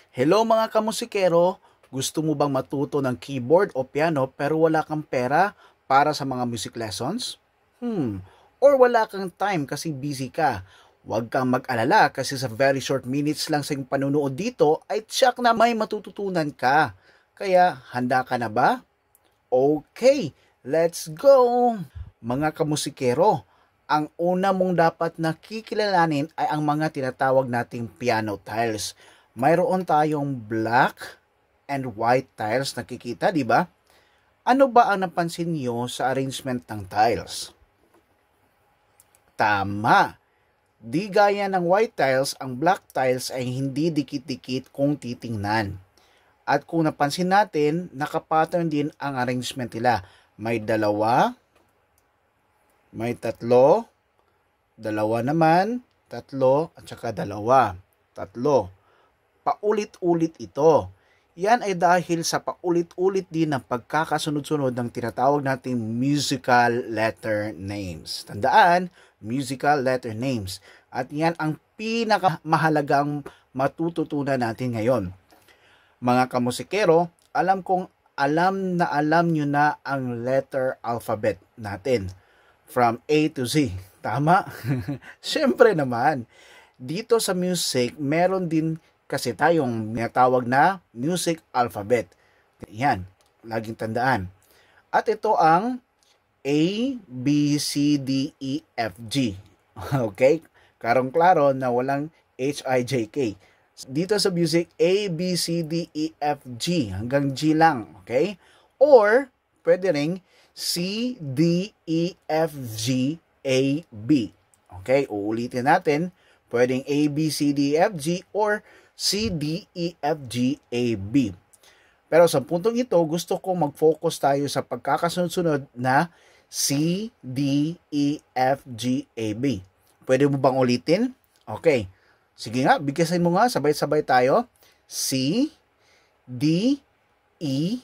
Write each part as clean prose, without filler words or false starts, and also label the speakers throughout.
Speaker 1: Hello mga kamusikero, gusto mo bang matuto ng keyboard o piano pero wala kang pera para sa mga music lessons? Or wala kang time kasi busy ka? Huwag kang mag-alala kasi sa very short minutes lang sa iyong panunood dito ay tiyak na may matututunan ka. Kaya handa ka na ba? Okay, let's go! Mga kamusikero, ang una mong dapat nakikilalanin ay ang mga tinatawag nating piano tiles. Mayroon tayong black and white tiles nakikita, di ba? Ano ba ang napansin niyo sa arrangement ng tiles? Tama! Di gaya ng white tiles, ang black tiles ay hindi dikit-dikit kung titingnan. At kung napansin natin, nakapattern din ang arrangement nila. May dalawa, may tatlo, dalawa naman, tatlo, at saka dalawa. Tatlo. Paulit-ulit ito. Yan ay dahil sa paulit-ulit din ng pagkakasunod-sunod ng tinatawag nating musical letter names. Tandaan, musical letter names. At yan ang pinakamahalagang matututunan natin ngayon. Mga kamusikero, alam kong alam nyo na ang letter alphabet natin. From A to Z. Tama? Siyempre naman. Dito sa music, meron din kasi tayong tinatawag na music alphabet. Yan, laging tandaan. At ito ang A, B, C, D, E, F, G. Okay? Karong-klaro na walang H, I, J, K. Dito sa music, A, B, C, D, E, F, G. Hanggang G lang. Okay? Or, pwede ring C, D, E, F, G, A, B. Okay? Uulitin natin. Pwedeng A, B, C, D, E, F, G or C, D, E, F, G, A, B. Pero sa puntong ito, gusto ko mag-focus tayo sa pagkakasunod-sunod na C, D, E, F, G, A, B. Pwede mo bang ulitin? Okay. Sige nga, bigkasin mo nga, sabay-sabay tayo. C, D, E,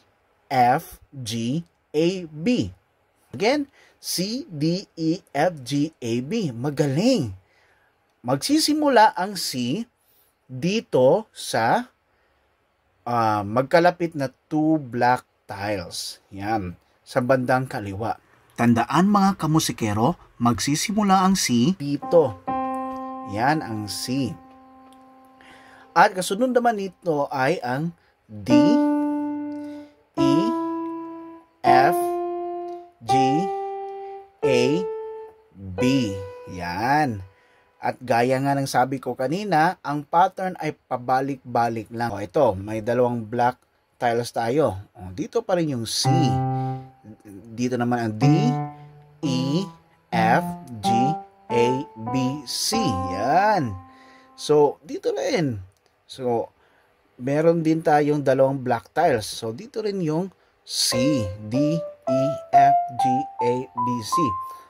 Speaker 1: F, G, A, B. Again, C, D, E, F, G, A, B. Magaling. Magsisimula ang C dito sa magkalapit na two black tiles. Yan, sa bandang kaliwa. Tandaan mga kamusikero, magsisimula ang C dito. Yan ang C. At kasunod naman nito ay ang D, E, F, G, A, B. Yan. At gaya nga ng sabi ko kanina, ang pattern ay pabalik-balik lang. O ito, may dalawang black tiles tayo. O, dito pa rin yung C. Dito naman ang D, E, F, G, A, B, C. Yan. So, dito rin. So, meron din tayong dalawang black tiles. So, dito rin yung C, D, E, F, G, A, B, C.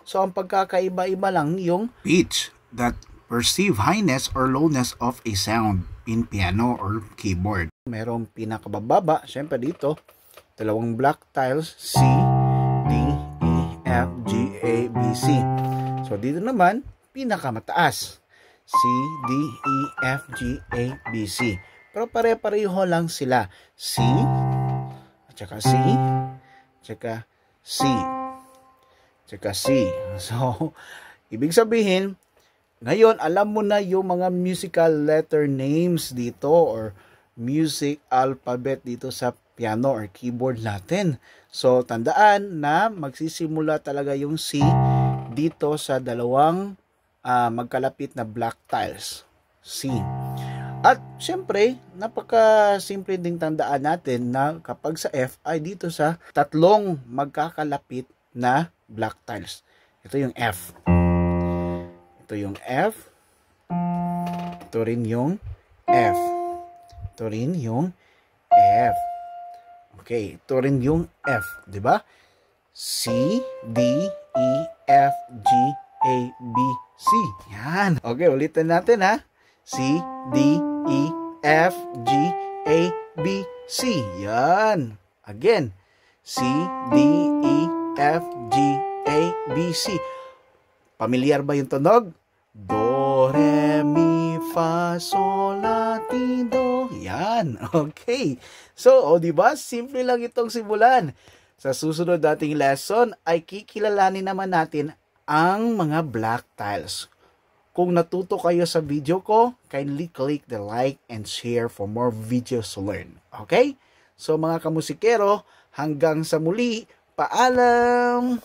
Speaker 1: So, ang pagkakaiba-iba lang yung pitch that perceive highness or lowness of a sound in piano or keyboard. Merong pinakabababa, syempre dito, dalawang black tiles, C, D, E, F, G, A, B, C. So, dito naman, pinakamataas, C, D, E, F, G, A, B, C. Pero pare-pareho lang sila, C, at saka C, at saka C, at saka C. So, ibig sabihin, ngayon, alam mo na yung mga musical letter names dito or music alphabet dito sa piano or keyboard natin. So, tandaan na magsisimula talaga yung C dito sa dalawang magkalapit na black tiles. C. At, syempre, napaka-simple ding tandaan natin na kapag sa F ay dito sa tatlong magkakalapit na black tiles. Ito yung F. Ito yung F. Ito rin yung F. Ito rin yung F. Okay, ito rin yung F, 'di ba? C, D, E, F, G, A, B, C. Yan. Okay, ulitin natin ha. C, D, E, F, G, A, B, C. Yan. Again. C, D, E, F, G, A, B, C. Pamilyar ba yung tunog? Do, re, mi, fa, sol, la, ti, do. Yan. Okay. So, di ba? Simple lang itong simulan. Sa susunod nating lesson ay kikilalanin naman natin ang mga black tiles. Kung natuto kayo sa video ko, kindly click the like and share for more videos to learn. Okay? So mga kamusikero, hanggang sa muli, paalam!